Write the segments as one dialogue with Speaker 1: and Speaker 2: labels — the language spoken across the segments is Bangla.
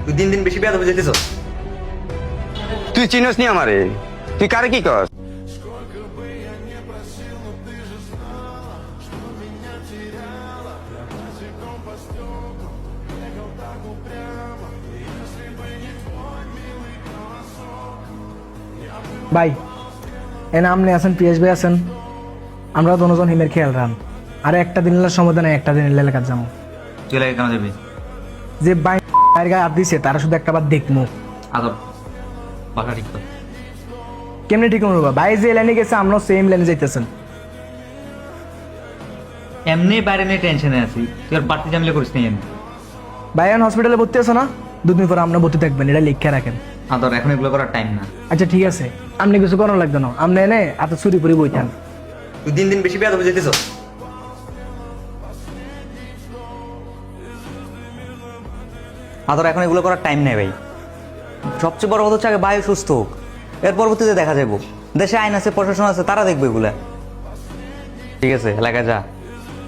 Speaker 1: তুই দিন দিন বেশি বেয়াদব হয়ে যেতেছ।
Speaker 2: তুই চিনস নি আমারে? তুই কারে কি কর?
Speaker 3: ভাই এনে আমনে আছেন, পিএস ভাই আছেন, আমরা দুজন হিমের খেয়াল রান। আর একটা দিনের সমাধান, একটা দিনের এলাকার যাবো।
Speaker 1: তুই লাগে কেন যাবি?
Speaker 3: যে বাইরের গায়ে হাত দিছে তারা শুধু একটা বার দেখবো।
Speaker 1: আদব বাসা ঠিক কর।
Speaker 3: কেমনি ঠিক করবো? ভাই যে লাইনে গেছে আমরাও সেম লাইনে যাইতেছেন।
Speaker 1: এমনি বাইরে নিয়ে টেনশনে আছি, তুই আর বাড়তি ঝামেলা করিস নাই। এমনি
Speaker 3: ভাই এখন হসপিটালে ভর্তি আছে না? দুদিন পর আমরা ভর্তি থাকবেন, এটা লিখে রাখেন।
Speaker 1: আদর এখন এগুলো করার টাইম না।
Speaker 3: আচ্ছা ঠিক আছে, আপনি কিছু করানো লাগবে না, আপনি এনে এত চুরি করে বইতেন।
Speaker 1: তুই দিন দিন বেশি বেয়াদব হয়ে যেতেছ। আদর এখন এগুলো করার টাইম নেই ভাই। সবচেয়ে বড় কথা হচ্ছে আগে বায়ু সুস্থ হোক, এর পরবর্তীতে দেখা যাবো। দেশে আইন আছে, প্রশাসন আছে, তারা দেখবে এগুলা। ঠিক আছে এলাকায় যা,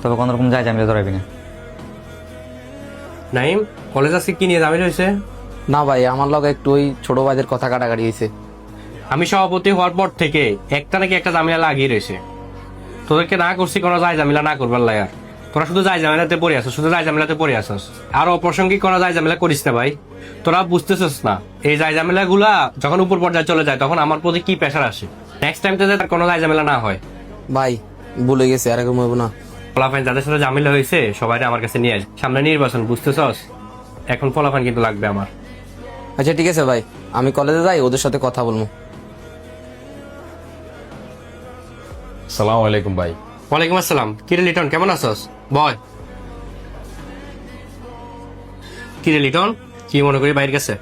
Speaker 1: তবে কোনো রকম যায় ঝামেলা ধরাবি না।
Speaker 4: নাইম, কলেজ আজকে কি নিয়ে ঝামেলা হয়েছে?
Speaker 5: না ভাই, আমার লগে একটু ওই ছোট ভাইদের কথা কাটাকাটি হয়েছে।
Speaker 4: আমি সভাপতি হওয়ার পর থেকে একটা নাকি একটা ঝামেলা লাগিয়ে রয়েছে। তোদেরকে না করছি কোনো যায় ঝামেলা না করবার লাগার, তোরা শুধু যায় ঝামেলাতে পড়ে আসছ, শুধু যায় ঝামেলাতে পড়ে আসছ। আর অপ্রাসঙ্গিক কোনো যায় ঝামেলা করিস না ভাই, তোরা বুঝতেছিস না। এই যায় ঝামেলা গুলা যখন উপর পর্যায়ে চলে যায় তখন আমার প্রতি কি প্রেশার আসে। নেক্সট টাইম তো যাতে কোনো যায় ঝামেলা না হয়।
Speaker 5: ভাই ভুলে গেছে, আর এরকম হইব না।
Speaker 4: ফলাফাইন যাদের সাথে ঝামেলা হয়েছে সবাই আমার কাছে নিয়ে আস। সামনে নির্বাচন, বুঝতেছস? এখন ফলাফাইন কিন্তু লাগবে আমার।
Speaker 5: আচ্ছা ঠিক আছে ভাই, আমি কলেজে যাই, ওদের সাথে কথা বলবো।
Speaker 6: সালাম আলাইকুম ভাই।
Speaker 4: ওয়ালাইকুম আসসালাম। কিরে লিটন, কেমন আছস? বয়। কিরে লিটন, কি মনে করি বাইরের কাছে?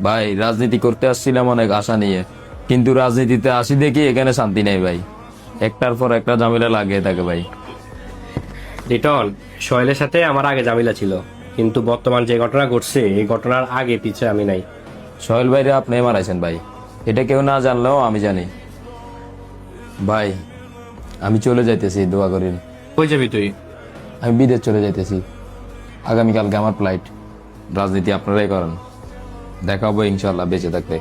Speaker 6: ভাই রাজনীতি করতে আসছিলাম অনেক আশা নিয়ে, কিন্তু রাজনীতিতে আসি দেখি এখানে শান্তি নেই ভাই। একটার পর একটা ঝামেলা লাগিয়ে থাকে ভাই।
Speaker 4: লিটন, সোহেলের সাথে আমার আগে ঝামেলা ছিল, কিন্তু বর্তমান যে ঘটনা ঘটছে এই ঘটনার আগে পিছে আমি নাই।
Speaker 6: সোহেল ভাইরে আপনি মারাইছেন ভাই, এটা কেউ না জানলেও আমি জানি। ভাই আমি চলে যাইতেছি, দোয়া করেন।
Speaker 4: কই যাবি তুই?
Speaker 6: আমি বিদেশ চলে যাইতেছি, আগামীকালকে আমার ফ্লাইট। রাজনীতি আপনারাই করেন, দেখা হবো ইনশাল্লাহ বেঁচে থাকতে।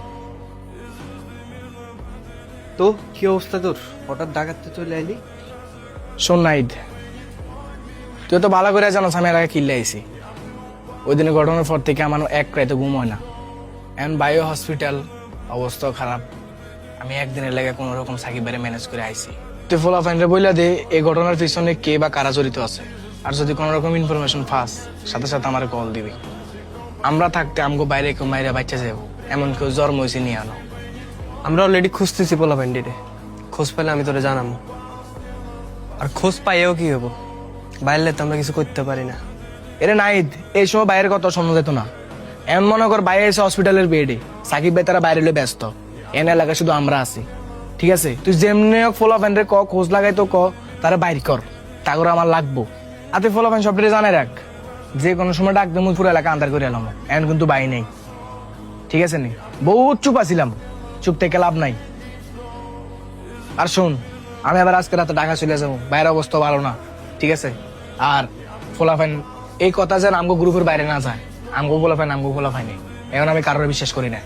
Speaker 7: তো কি অবস্থা তোর? হঠাৎ ডাকাতে চলে আইলি?
Speaker 3: শোন নাইদ, তুই তো ভালো করে জানোস আমি এর আগে কিল্লে আইছি। ওই দিনের ঘটনার পর থেকে আমার এক রাতে ঘুম হয় না। এখন বায়ো হসপিটাল, অবস্থাও খারাপ। আমি একদিনের লেগে কোনো রকম সাকিব বাইরে ম্যানেজ করে আইছি। তুই ফোলা ফাইনরে বইলা দে এই ঘটনার পিছনে কে বা কারা জড়িত আছে। আর যদি কোনো রকম ইনফরমেশন পাস, সাথে সাথে আমার কল দিবি। আমরা থাকতে আমগো বাইরে কেউ মাইরা বাচ্চা যাব, এমন কেউ জন্ম হয়েছে নিয়ে আনো।
Speaker 7: আমরা অলরেডি খুঁজতেছি পোলা ভ্যান্ডিরে, খোঁজ পেলে আমি তোরে জানাবো। আর খোঁজ পাইয়েও কি হবো, বাইরে তো আমরা কিছু করতে পারি না।
Speaker 3: এরে নাইদ, এই সময় বাইরের কথা শোনা যেত না। এমন মনে কর বাইরে এসে হসপিটালের বেডে, সাকিব ভাই তারা বাইরে হলে ব্যস্ত, এনে এলাকায় শুধু আমরা আছি। ঠিক আছে, তুই যেমনি হোক ফোলা ফ্যান্ডে ক, খোঁজ লাগাই তো ক, তারা বাইর কর, তা করে আমার লাগবো। আর তুই ফোলা ফ্যান সবটা জানাই রাখ, যে কোনো সময় ডাক দেবো পুরো এলাকা আন্দার করে এলাম। এখন কিন্তু বাই নেই, ঠিক আছে নি? বহুত চুপ আছিলাম, চুপ থেকে লাভ নাই। আর শোন, আমি আবার আজকে রাতে ঢাকা চলে যাবো, বাইরের অবস্থা ভালো না, ঠিক আছে? আর ফোলা ফ্যান এই কথা যেন আমগো গ্রুপের বাইরে না যায়, আমগো ফোলা ফ্যান আমগো ফোলা ফ্যানে, এখন আমি কারোর বিশ্বাস করি না।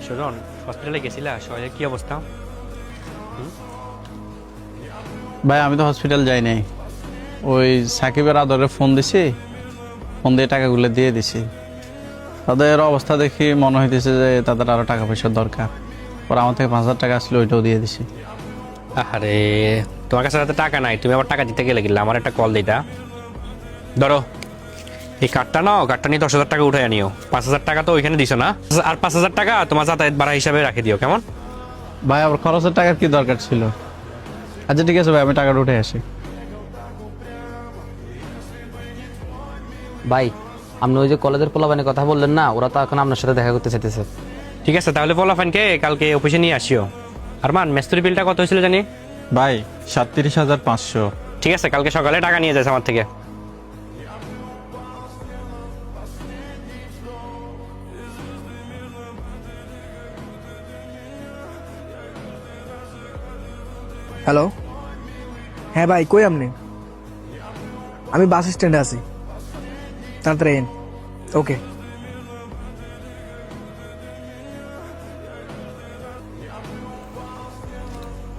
Speaker 4: সুজন, হসপিটালে গেছিলা? সোহেলের কি অবস্থা?
Speaker 8: ভাই আমি তো হসপিটাল যাই নাই, ওই সাকিবের আদরে ফোন দিছি, ফোন দিয়ে টাকাগুলো দিয়ে দিছি। তাদের অবস্থা দেখি মনে হইতেছে যে তাদের আরো টাকা পয়সার দরকার। ওরা আমার থেকে 5,000 টাকা আসলে ওইটাও দিয়ে দিছি।
Speaker 4: আরে তোমার কাছে হাতে টাকা নাই, তুমি আবার টাকা দিতে গেলে গেলে আমার একটা কল দিতা। ধরো এই কার্ডটা নাও, কার্ডটা নিয়ে 10,000 টাকা উঠে আনিও। 5,000 টাকা তো ওইখানে দিছো না, আর 5,000 টাকা তোমার যাতায়াত ভাড়া হিসাবে রাখে দিও, কেমন?
Speaker 8: ভাই আবার খরচের টাকার কি দরকার ছিল? আচ্ছা ঠিক আছে ভাই, আমি টাকাটা উঠে আসি।
Speaker 5: ভাই আপনি ওই যে কলেজের পোলাপানের কথা বললেন না, ওরা তো এখন আপনার সাথে দেখা করতে চাইতেছে।
Speaker 4: ঠিক আছে, তাহলে ফলাফানকে কালকে অফিসে নিয়ে আসিও। আর মান মেস্তুরি বিলটা কত হয়েছিল জানি?
Speaker 8: ভাই 37,500।
Speaker 4: ঠিক আছে, কালকে সকালে টাকা নিয়ে যাচ্ছে আমার থেকে।
Speaker 3: হ্যালো, হ্যাঁ ভাই কই আপনি? আমি বাস স্ট্যান্ডে আছি, তাড়াতাড়ি এন। ওকে।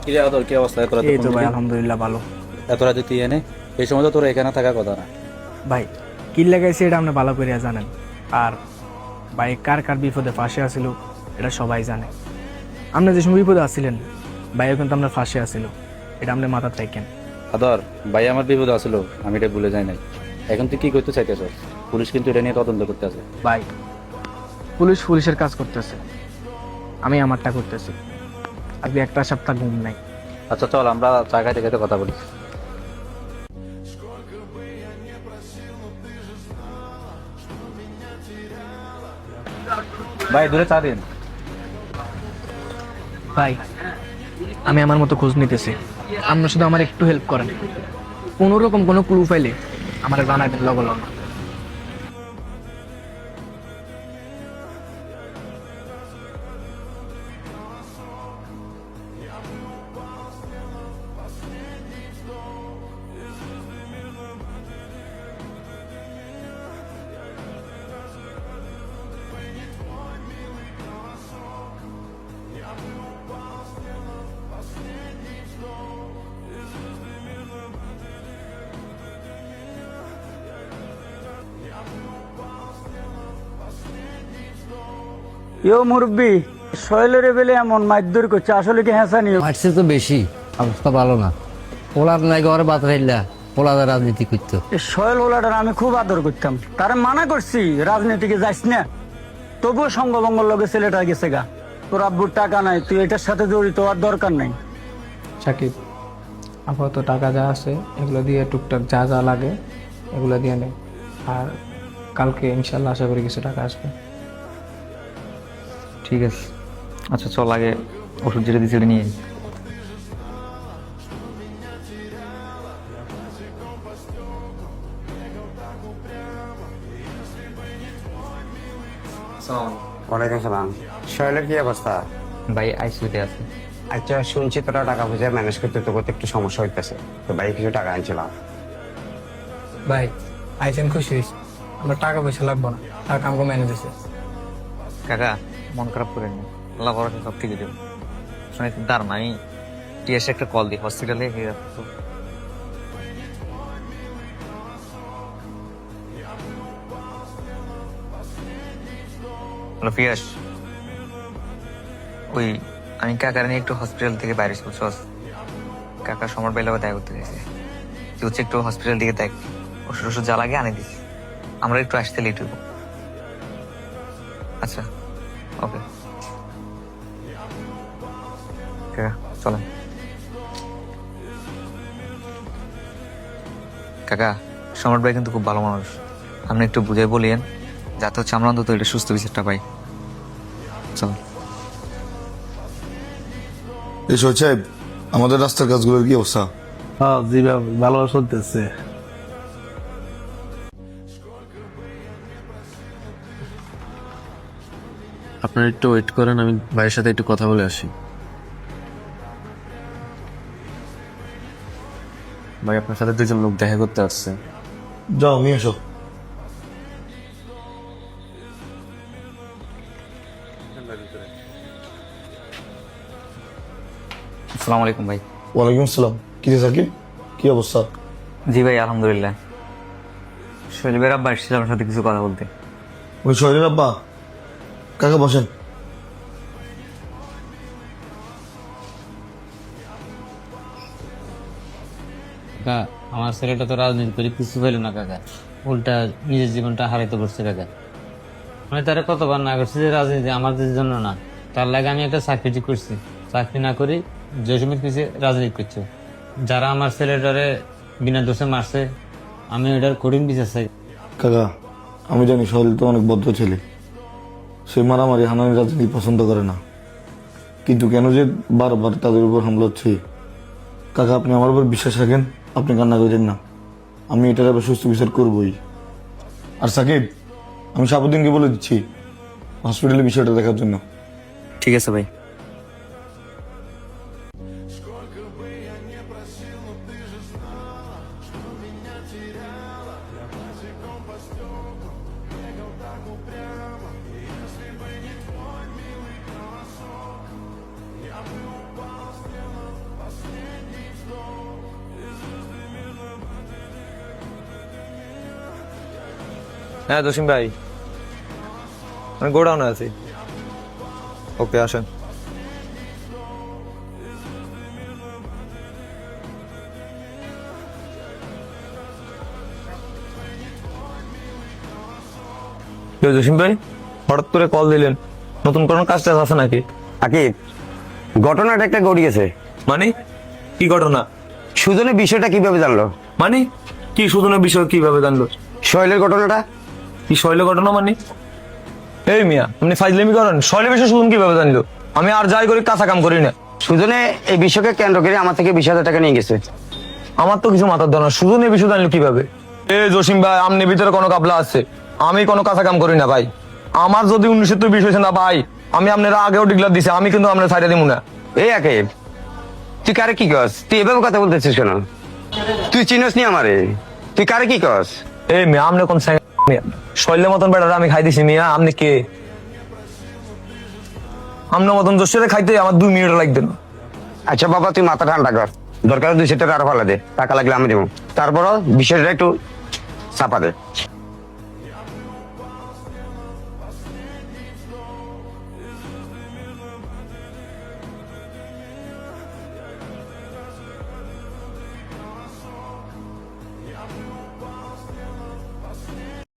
Speaker 9: কিরে আদর কি অবস্থা তোরা
Speaker 3: এই তো ভাই আলহামদুলিল্লাহ ভালো।
Speaker 9: এত রাতে তুই এনে এই সময় তো তোরা এখানে থাকার কথা না।
Speaker 3: ভাই কি লাগাইছে এটা আপনি ভালো করে জানেন, আর ভাই কার কার বিপদে ফাঁসে আসিল এটা সবাই জানে। আপনি যে সময় বিপদে আসছিলেন ভাইও কিন্তু আপনার ফাঁসে আসিল, এটা আপনি মাথার থাকেন।
Speaker 9: আদর ভাই আমার বিপদ আসলো, আমি এটা ভুলে যাই নাই। এখন তুই কি করতে চাইতেছ? পুলিশ কিন্তু এটা নিয়ে তদন্ত করতে আছে।
Speaker 3: ভাই পুলিশ পুলিশের কাজ করতেছে, আমি আমারটা করতেছি। আজকে একটা সপ্তাহ ঘুম নাই।
Speaker 9: আচ্ছা চল আমরা চা খাইতে খাইতে কথা বলি। ভাই দূরে চা দিন।
Speaker 3: ভাই আমি আমার মতো খোঁজ নিতেছি, আপনার শুধু আমার একটু হেল্প করেন। কোনো রকম কোনো ক্লু পাইলে আমার জানাবেন লগ লগ।
Speaker 10: ইয়ো মুরব্বি, শৈলের বেলে এমন মারধর করছে, আসলে কি হ্যাঁসানি?
Speaker 5: মারছে তো বেশি, অবস্থা ভালো না। পোলার নাই ঘরে বাত রাইলা, পোলাদের রাজনীতি করতো।
Speaker 10: শৈল ওলাটার আমি খুব আদর করতাম, তারে মানা করছি রাজনীতিকে যাইস না, তবুও সঙ্গবঙ্গর লগে ছেলেটা গেছে গা। তোর আব্বুর টাকা নাই, তুই এটার সাথে জড়িত হওয়ার দরকার নাই।
Speaker 3: সাকিব আপাতত টাকা যা আছে এগুলো দিয়ে টুকটাক যা যা লাগে এগুলো দিয়ে নে, আর কালকে ইনশাল্লাহ আশা করি কিছু টাকা আসবে।
Speaker 1: ঠিক আছে, আচ্ছা চল আগে ওষুধ যেটা দিচ্ছি ওটা নিয়ে আই।
Speaker 2: ওয়ালাইকুম সালাম। শৈলের কি অবস্থা?
Speaker 1: ভাই আইসিইউতে আছে।
Speaker 2: আচ্ছা শুনছি তোরা টাকা পয়সা ম্যানেজ করতে তো করতে একটু সমস্যা হইতেছে, তো ভাই কিছু টাকা আনছিলাম।
Speaker 3: ভাই আইসেন খুশি হয়েছি, আমরা টাকা পয়সা লাগবো না, টাকা আমাকে ম্যানেজ হয়েছে।
Speaker 1: কাকা মন খারাপ করেন না, আল্লাহ ভরসা সব ঠিকই দেবে। শুনে দাঁড়ান, আমি টিএসে একটা কল দিই হসপিটালে। হ্যালো ফিয়াস, ওই আমি কাকার নিয়ে একটু হসপিটাল থেকে বাইরে বুঝছস। কাকা সমর বেলাও দেখা করতে গেছে, তুই হচ্ছে একটু হসপিটাল দিকে দেখ, ওষুধ ওষুধ যা লাগে আনে দিস, আমরা একটু আসতে লেট হইব। আচ্ছা ওকে কাকা চলেন। কাকা সম্রাট ভাই কিন্তু খুব ভালো মানুষ, আপনি একটু বুঝে বলিয়েন যাতে হচ্ছে আমরা অন্তত এটা সুস্থ বিচারটা পাই। চল।
Speaker 11: এই শহীদ সাহেব, আমাদের রাস্তার কাজগুলোর কি অবস্থা?
Speaker 8: হ্যাঁ জি ভালো চলতেছে।
Speaker 6: আপনারা একটু ওয়েট করেন, আমি ভাইয়ের সাথে একটু কথা বলে আসি। ভাই আপনার সাথে দুজন লোক দেখা করতে আসছে।
Speaker 11: যাও নিয়ে এসো।
Speaker 1: আসসালামু আলাইকুম ভাই।
Speaker 11: ওয়ালাইকুম আসসালাম। কি রে সাকিব, কি অবস্থা?
Speaker 1: জি ভাই আলহামদুলিল্লাহ। শৈলের আব্বা এসেছিল আমার সাথে কিছু কথা বলতে।
Speaker 11: ওই শহীদের আব্বা? কাকা বসেন।
Speaker 5: কাকা আমার ছেলেটা তো রাজনীতি করে কিছু পেল না কাকা, উল্টা নিজের জীবনটা হারাইতে করছে কাকা। আমি তারা কতবার না করছি যে রাজনীতি আমাদের জন্য না, তার লাগে আমি একটা চাকরি করছি, চাকরি না করি যে সময় কিছু রাজনীতি করছে। যারা আমার ছেলেটারে বিনা দোষে মারছে আমি ওটার কঠিন বিচার চাই।
Speaker 11: কাকা আমি জানি শহীদ তো অনেক বদ্ধ ছেলে, সে মারামারি হানানি রাজনীতি পছন্দ করে না, কিন্তু কেন যে বারবার তাদের উপর হামলা হচ্ছে। কাকা আপনি আমার উপর বিশ্বাস রাখেন, আপনি কান্না করেন না, আমি এটার আবার সুস্থ বিচার করবই। আর সাকিব আমি সাবুদ্দিনকে বলে দিচ্ছি হসপিটালে বিষয়টা দেখার জন্য।
Speaker 1: ঠিক আছে ভাই।
Speaker 12: হ্যাঁ জসিম ভাই, আমি গোডাউনে আছি। ওকে, আসেন। জসিম ভাই, হঠাৎ করে কল দিলেন, নতুন কোনো কাজ টাজ আছে নাকি?
Speaker 2: আকিব, ঘটনাটা একটা গড়িয়েছে।
Speaker 12: মানে কি ঘটনা?
Speaker 2: সুজনের বিষয়টা কিভাবে জানলো?
Speaker 12: মানে কি সুজনের বিষয় কিভাবে জানলো?
Speaker 2: শৈলের ঘটনাটা।
Speaker 12: কি শৈল ঘটনা মানে? এই মিয়া, আপনি ফাইজলামি করেন? শৈলের বিষয় সুজন কিভাবে জানলো? আমি আর যাই করি কাঁচা কাম করি না।
Speaker 2: সুজনে এই বিষয়কে কেন্দ্র করে আমার থেকে 20,000 টাকা নিয়ে গেছে।
Speaker 12: আমার তো কিছু মাথার ধর না, সুজন এই বিষয় জানলো কিভাবে? এ জসিম ভাই, আমনি ভিতরে কোনো কাবলা আছে? আমি কোনো কাঁচা কাম করি না ভাই। আমার যদি 19 বিষয় হয়েছে না ভাই, আমি আপনারা আগেও ডিক্লার দিছি, আমি কিন্তু আপনার সাইডে দিব না।
Speaker 2: এই আকিব, তুই কারে কি কস? তুই এভাবে কথা বলতেছিস কেন? তুই চিনস নি আমারে? তুই কারে কি কস?
Speaker 12: এই মিয়া, আপনি কোন শৈলের মতন বেড়াটা আমি খাই দিছি মিয়া? আপনি কে? আপনার মতন জোশের খাইতে আমার 2 মিনিট লাগবে না।
Speaker 2: আচ্ছা বাবা, তুই মাথা ঠান্ডা কর। দরকার 200 টাকা আরো ফালা দে, টাকা লাগলে আমি দেবো। তারপরও বিষয়টা একটু চাপা দে।